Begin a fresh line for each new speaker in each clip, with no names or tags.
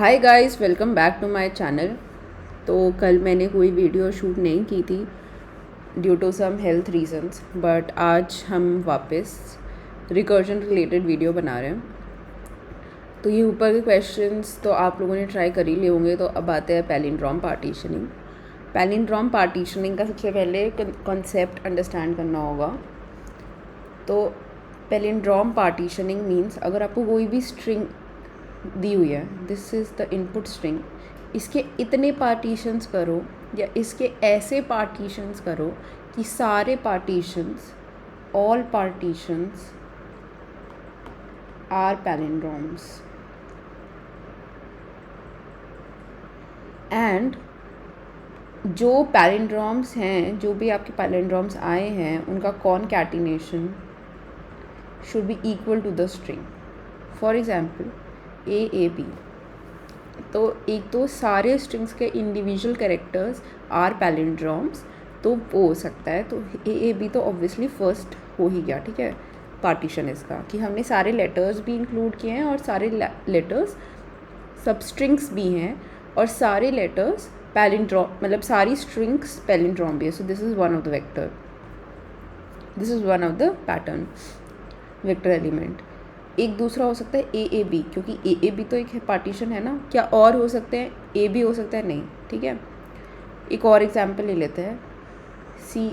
Hi guys, welcome back to my channel. तो कल मैंने कोई वीडियो शूट नहीं की थी due to some health reasons, but आज हम वापस रिकर्जन रिलेटेड वीडियो बना रहे हैं। तो ये ऊपर के क्वेश्चंस तो आप लोगों ने ट्राई कर ही लिए होंगे। तो अब आते हैं पैलिंड्रोम पार्टीशनिंग। पैलिंड्रोम पार्टीशनिंग का सबसे पहले कॉन्सेप्ट अंडरस्टैंड करना होगा। तो पैलिंड्रोम पार्टीशनिंग मीन्स अगर आपको कोई भी स्ट्रिंग दी हुई है, this is the input string, इसके इतने पार्टीशंस करो या इसके ऐसे पार्टीशंस करो कि सारे partitions, all partitions are palindromes and जो पैलिंड्रोम्स हैं, जो भी आपके पैलिंड्रोम्स आए हैं, उनका concatenation should be equal to the string. For example a b, तो एक तो सारे स्ट्रिंग्स के इंडिविजुअल कैरेक्टर्स आर पैलिंड्रोम्स, तो वो हो सकता है। तो ए बी तो ऑब्वियसली फर्स्ट हो ही गया, ठीक है। पार्टीशन इसका कि हमने सारे लेटर्स भी इंक्लूड किए हैं और सारे लेटर्स सब स्ट्रिंग्स भी हैं और सारे लेटर्स पैलिंड्रोम, मतलब सारी स्ट्रिंग्स पैलिंड्रोम भी है। So this is one of the vector, this is one of the pattern vector element. एक दूसरा हो सकता है ए बी, क्योंकि ए बी तो एक पार्टीशन है ना। क्या और हो सकते हैं? ए बी हो सकता है, नहीं, ठीक है। एक और एग्जांपल ले लेते हैं, सी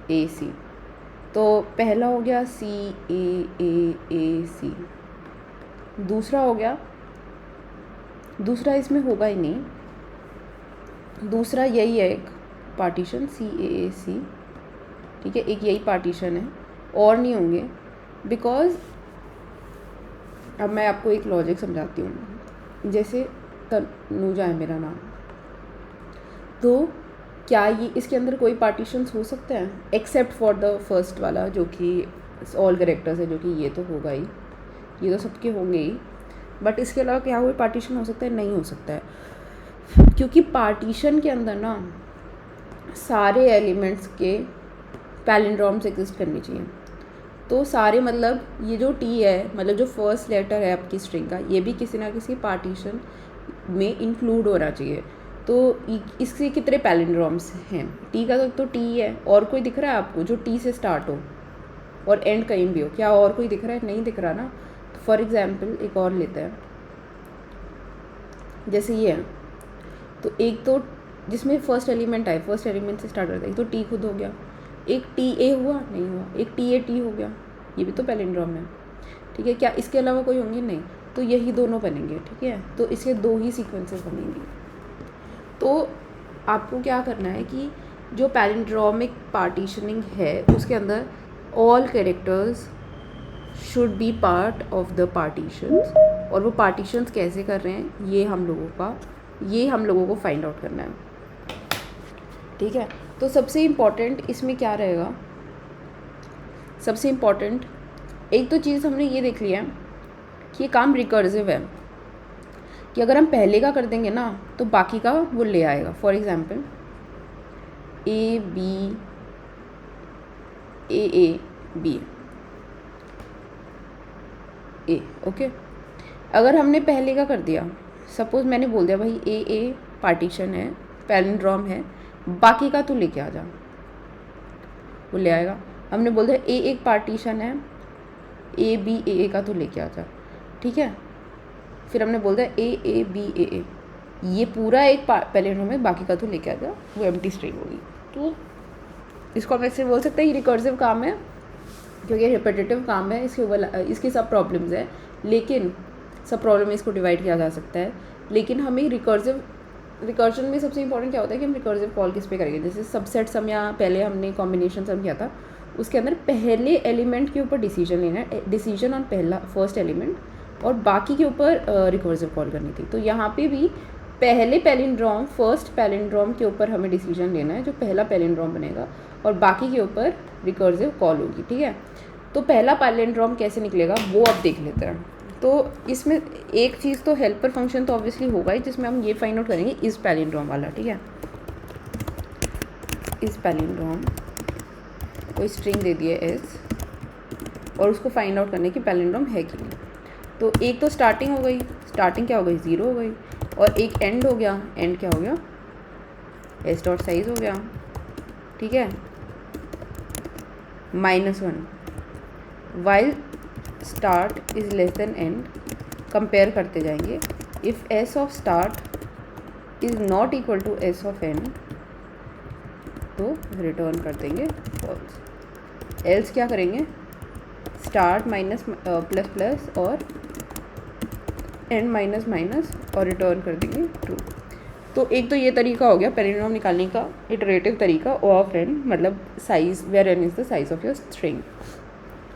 ए सी। तो पहला हो गया सी ए सी, दूसरा हो गया, दूसरा इसमें होगा ही नहीं, दूसरा यही है एक पार्टीशन सी ए सी, ठीक है। एक यही पार्टीशन है, और नहीं होंगे, बिकॉज अब मैं आपको एक लॉजिक समझाती हूँ। जैसे तनुजा है मेरा नाम, तो क्या ये इसके अंदर कोई पार्टीशंस हो सकते हैं एक्सेप्ट फॉर द फर्स्ट वाला जो कि ऑल कैरेक्टर्स है, जो कि ये तो होगा ही, ये तो सबके होंगे ही। बट इसके अलावा क्या कोई पार्टीशन हो सकता है? नहीं हो सकता है, क्योंकि पार्टीशन के अंदर ना सारे एलिमेंट्स के पैलिंड्रोम्स एग्जिस्ट करनी चाहिए। तो सारे, मतलब ये जो टी है, मतलब जो फर्स्ट लेटर है आपकी स्ट्रिंग का, ये भी किसी ना किसी पार्टीशन में इंक्लूड होना चाहिए। तो इसके कितने पैलिंड्रोम्स हैं? टी का तो टी है, और कोई दिख रहा है आपको जो टी से स्टार्ट हो और एंड कहीं भी हो? क्या और कोई दिख रहा है? नहीं दिख रहा ना। तो फॉर एग्जाम्पल एक और लेते हैं, जैसे ये है, तो एक तो जिसमें फर्स्ट एलिमेंट आए, फर्स्ट एलिमेंट से स्टार्ट करता है, तो टी खुद हो गया। एक टी ए हुआ? नहीं हुआ। एक टी ए टी हो गया, ये भी तो पैलिंड्रोम है, ठीक है। क्या इसके अलावा कोई होंगे? नहीं। तो यही दोनों बनेंगे, ठीक है। तो इसके दो ही सीक्वेंसेस बनेंगी। तो आपको क्या करना है कि जो पैलिंड्रोमिक पार्टीशनिंग है उसके अंदर all characters should be part of the partitions, और वो पार्टीशंस कैसे कर रहे हैं ये हम लोगों को फाइंड आउट करना है, ठीक है। तो सबसे इम्पॉर्टेंट इसमें क्या रहेगा? सबसे इम्पॉर्टेंट एक तो चीज़ हमने ये देख लिया कि ये काम रिकर्सिव है, कि अगर हम पहले का कर देंगे ना तो बाकी का वो ले आएगा। For example A B A B A, okay. अगर हमने पहले का कर दिया, सपोज मैंने बोल दिया भाई ए पार्टीशन है, पैलिंड्रोम है, बाकी का तू लेके आ जा, वो ले आएगा। हमने बोल दिया ए एक पार्टीशन है, ए बी ए का तू लेके आ जा, ठीक है। फिर हमने बोल दिया ए बी ए, ये पूरा एक पैलिंड्रोम है, बाकी का तू लेके आ जा, वो एम्प्टी स्ट्रिंग होगी। तो इसको हम ऐसे बोल सकते हैं ये रिकर्सिव काम है, क्योंकि रिपीटेटिव काम है। इसकी सब प्रॉब्लम्स है, लेकिन सब प्रॉब्लम में इसको डिवाइड किया जा सकता है। लेकिन हमें रिकर्जन में सबसे इंपॉर्टेंट क्या होता है कि हम रिकर्सिव कॉल किस पे करेंगे। जैसे सबसेट सम या पहले हमने कॉम्बिनेशन सम किया था, उसके अंदर पहले एलिमेंट के ऊपर डिसीजन लेना है, डिसीजन ऑन पहला फर्स्ट एलिमेंट, और बाकी के ऊपर रिकर्सिव कॉल करनी थी। तो यहाँ पे भी पहले पैलिंड्रोम, फर्स्ट पैलिंड्रोम के ऊपर हमें डिसीजन लेना है, जो पहला पैलिंड्रोम बनेगा, और बाकी के ऊपर रिकर्सिव कॉल होगी, ठीक है। तो पहला पैलिंड्रोम कैसे निकलेगा वो अब देख लेते हैं। तो इसमें एक चीज़ तो हेल्पर फंक्शन तो ऑब्वियसली होगा ही, जिसमें हम ये फाइंड आउट करेंगे इस पैलिंड्रोम वाला, ठीक है। इस पैलिंड्रोम कोई स्ट्रिंग दे दी है एस, और उसको फाइंड आउट करने की पैलिंड्रोम है कि नहीं। तो एक तो स्टार्टिंग हो गई, स्टार्टिंग क्या हो गई, 0 हो गई, और एक एंड हो गया, एंड क्या हो गया, एस डॉट साइज हो गया, ठीक है, -1 while start is less than end, compare करते जाएंगे, if S of start is not equal to S of N तो रिटर्न कर देंगे फॉल्स, एल्स क्या करेंगे, स्टार्ट माइनस प्लस प्लस और एंड माइनस माइनस और रिटर्न कर देंगे ट्रू। तो एक तो ये तरीका हो गया पैलिंड्रोम निकालने का इटरेटिव तरीका, ओ ऑफ एन मतलब size where N is the size of your string.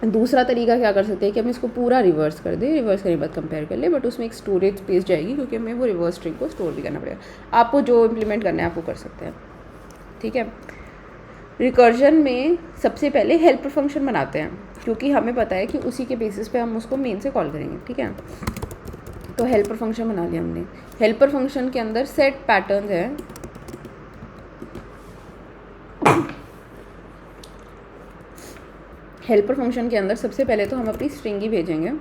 दूसरा तरीका क्या कर सकते हैं कि हम इसको पूरा रिवर्स कर दें, रिवर्स करने के बाद कंपेयर कर ले, बट उसमें एक स्टोरेज स्पेस जाएगी क्योंकि हमें वो रिवर्स स्ट्रिंग को स्टोर भी करना पड़ेगा। आपको जो इम्प्लीमेंट करना है आप वो कर सकते हैं, ठीक है। रिकर्जन में सबसे पहले हेल्पर फंक्शन बनाते हैं क्योंकि हमें पता है कि उसी के बेसिस पे हम उसको मेन से कॉल करेंगे, ठीक है। तो हेल्पर फंक्शन बना लिया हमने। हेल्पर फंक्शन के अंदर सेट पैटर्न है, हेल्पर फंक्शन के अंदर सबसे पहले तो हम अपनी स्ट्रिंग ही भेजेंगे,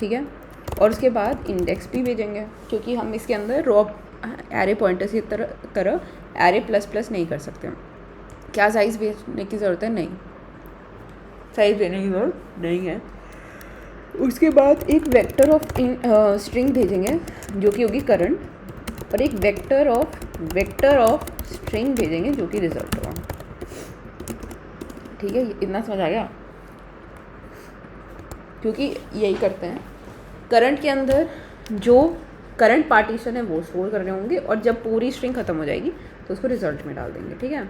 ठीक है, और उसके बाद इंडेक्स भी भेजेंगे क्योंकि हम इसके अंदर रॉ एरे पॉइंटर्स की तरह एरे प्लस प्लस नहीं कर सकते। क्या साइज़ भेजने की ज़रूरत है, नहीं, साइज़ भेजने की ज़रूरत नहीं है। उसके बाद एक वेक्टर ऑफ स्ट्रिंग भेजेंगे जो कि होगी करंट, और एक वेक्टर ऑफ स्ट्रिंग भेजेंगे जो कि रिजल्ट होगा, ठीक है। इतना समझ आ गया, क्योंकि यही करते हैं करंट के अंदर जो करंट पार्टीशन है वो स्टोर करने होंगे और जब पूरी स्ट्रिंग ख़त्म हो जाएगी तो उसको रिजल्ट में डाल देंगे, ठीक है।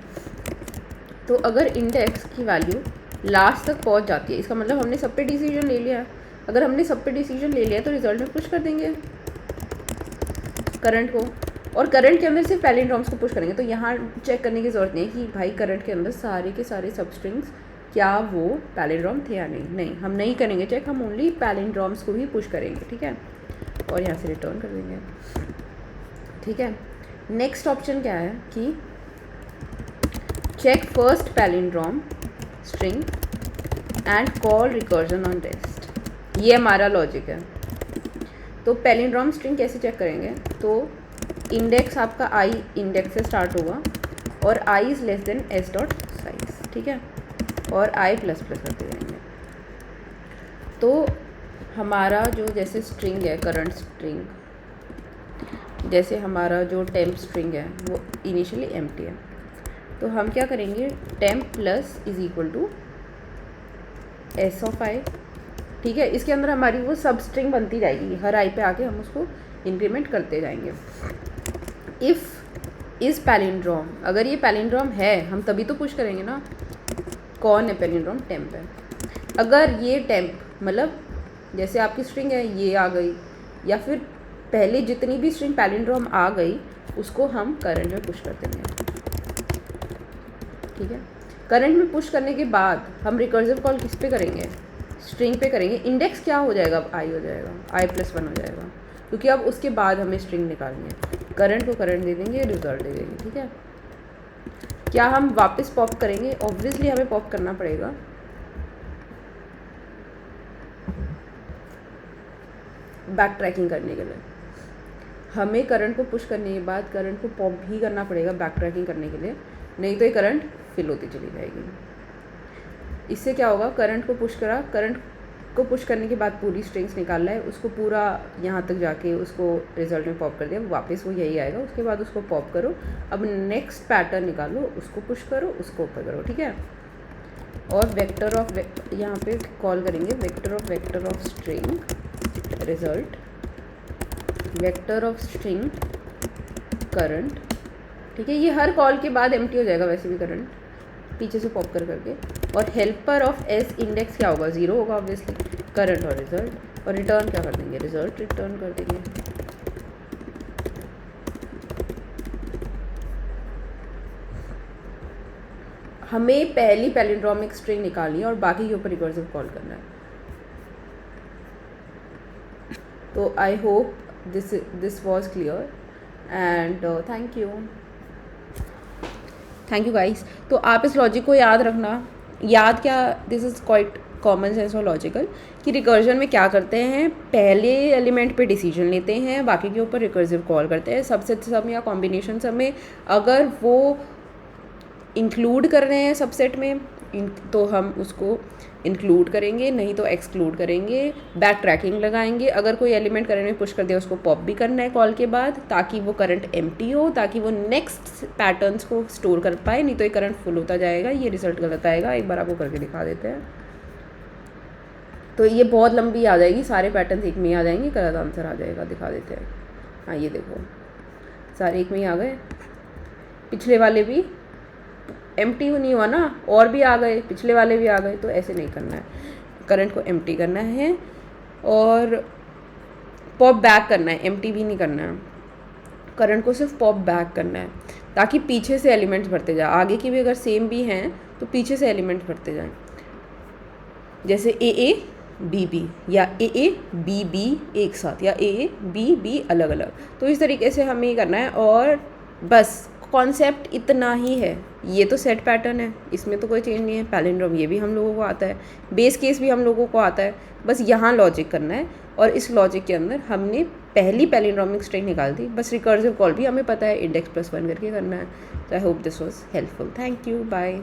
तो अगर इंडेक्स की वैल्यू लास्ट तक पहुंच जाती है इसका मतलब हमने सब पे डिसीजन ले लिया है। अगर हमने सब पे डिसीजन ले लिया तो रिजल्ट में पुश कर देंगे करंट को, और करंट के अंदर सिर्फ पैलिंड्रोम्स को पुश करेंगे। तो यहाँ चेक करने की ज़रूरत नहीं है कि भाई करंट के अंदर सारे के सारे सब स्ट्रिंग्स क्या वो पैलिंड्रोम थे या नहीं, हम नहीं करेंगे चेक, हम ओनली पैलिंड्रोम्स को ही पुश करेंगे, ठीक है, और यहाँ से रिटर्न कर देंगे, ठीक है। नेक्स्ट ऑप्शन क्या है कि check first palindrome string and call recursion on test, ये हमारा लॉजिक है। तो पैलिंड्रोम स्ट्रिंग कैसे चेक करेंगे, तो इंडेक्स आपका आई इंडेक्स से स्टार्ट होगा और i is less than s dot size, ठीक है, और आई प्लस प्लस करते जाएंगे। तो हमारा जो जैसे स्ट्रिंग है करंट स्ट्रिंग, जैसे हमारा जो टेम्प स्ट्रिंग है वो इनिशियली एम्प्टी है, तो हम क्या करेंगे temp plus is equal to S of i, ठीक है। इसके अंदर हमारी वो सब स्ट्रिंग बनती जाएगी, हर आई पे आके हम उसको इंक्रीमेंट करते जाएंगे। इफ़ इज़ पैलिंड्रोम, अगर ये पैलिंड्रोम है हम तभी तो पुश करेंगे ना, कौन है पैलिंड्रोम, टेम्प है। अगर ये टेम्प मतलब जैसे आपकी स्ट्रिंग है ये आ गई, या फिर पहले जितनी भी स्ट्रिंग पैलिंड्रोम आ गई उसको हम करंट में पुश कर देंगे, ठीक है। करंट में पुश करने के बाद हम रिकर्सिव कॉल किस पे करेंगे, स्ट्रिंग पे करेंगे। इंडेक्स क्या हो जाएगा, अब आई हो जाएगा, आई प्लस 1 हो जाएगा, क्योंकि अब उसके बाद हमें स्ट्रिंग निकालनी है। करंट को करंट दे देंगे, रिजल्ट दे देंगे, ठीक है। क्या हम वापस पॉप करेंगे, ऑब्वियसली हमें पॉप करना पड़ेगा, बैक ट्रैकिंग करने के लिए हमें करंट को पुश करने के बाद करंट को पॉप भी करना पड़ेगा बैक ट्रैकिंग करने के लिए, नहीं तो ये करंट फिल होती चली जाएगी। इससे क्या होगा, करंट को पुश करा, करंट को पुश करने के बाद पूरी स्ट्रिंग्स निकालना है, उसको पूरा यहाँ तक जाके उसको रिजल्ट में पॉप कर दिया, वापस वो यही आएगा, उसके बाद उसको पॉप करो, अब नेक्स्ट पैटर्न निकालो, उसको पुश करो, उसको ऊपर करो, ठीक है। और वेक्टर ऑफ यहाँ पे कॉल करेंगे vector of string result, vector of string current, ठीक है। ये हर कॉल के बाद एम्प्टी हो जाएगा वैसे भी करंट पीछे से पॉप कर करके, और हेल्पर ऑफ एस इंडेक्स क्या होगा, 0 होगा ऑब्वियसली, करंट और रिजल्ट, और रिटर्न क्या कर देंगे, रिजल्ट रिटर्न कर देंगे। हमें पहली पैलिंड्रोमिक स्ट्रिंग निकालनी है और बाकी के ऊपर रिकर्सिव कॉल करना है। तो I hope this was clear and thank you guys. तो आप इस लॉजिक को याद रखना, याद क्या, this is quite common sense और लॉजिकल, कि रिकर्जन में क्या करते हैं, पहले एलिमेंट पे डिसीजन लेते हैं, बाकी के ऊपर रिकर्सिव कॉल करते हैं। सबसेट सम या कॉम्बिनेशन सम में अगर वो इंक्लूड कर रहे हैं सबसेट में तो हम उसको इंक्लूड करेंगे, नहीं तो एक्सक्लूड करेंगे। बैक ट्रैकिंग लगाएंगे, अगर कोई एलिमेंट करंट में पुश कर दिया उसको पॉप भी करना है कॉल के बाद, ताकि वो करंट एम्प्टी हो, ताकि वो नेक्स्ट पैटर्न्स को स्टोर कर पाए, नहीं तो ये करंट फुल होता जाएगा, ये रिजल्ट गलत आएगा। एक बार आपको करके दिखा देते हैं। तो ये बहुत लंबी आ जाएगी, सारे पैटर्न एक में ही आ जाएंगे, गलत आंसर आ जाएगा। दिखा देते हैं। हाँ ये देखो, सारे एक में ही आ गए, पिछले वाले भी एम्प्टी नहीं हुआ ना, और भी आ गए, पिछले वाले भी आ गए। तो ऐसे नहीं करना है, करंट को एम्प्टी करना है और पॉप बैक करना है, एम्प्टी भी नहीं करना है। करंट को सिर्फ पॉप बैक करना है ताकि पीछे से एलिमेंट्स भरते जाए, आगे की भी अगर सेम भी हैं तो पीछे से एलिमेंट्स भरते जाएं। जैसे ए बी बी या ए बी बी एक साथ, या ए बी बी अलग अलग। तो इस तरीके से हमें ये करना है और बस कॉन्सेप्ट इतना ही है। ये तो सेट पैटर्न है, इसमें तो कोई चेंज नहीं है। पैलिंड्रोम ये भी हम लोगों को आता है, बेस केस भी हम लोगों को आता है, बस यहाँ लॉजिक करना है। और इस लॉजिक के अंदर हमने पहली पैलिंड्रोमिक स्ट्रिंग निकाल दी, बस रिकर्सिव कॉल भी हमें पता है, इंडेक्स +1 करके करना है। तो I hope this was helpful. Thank you, bye.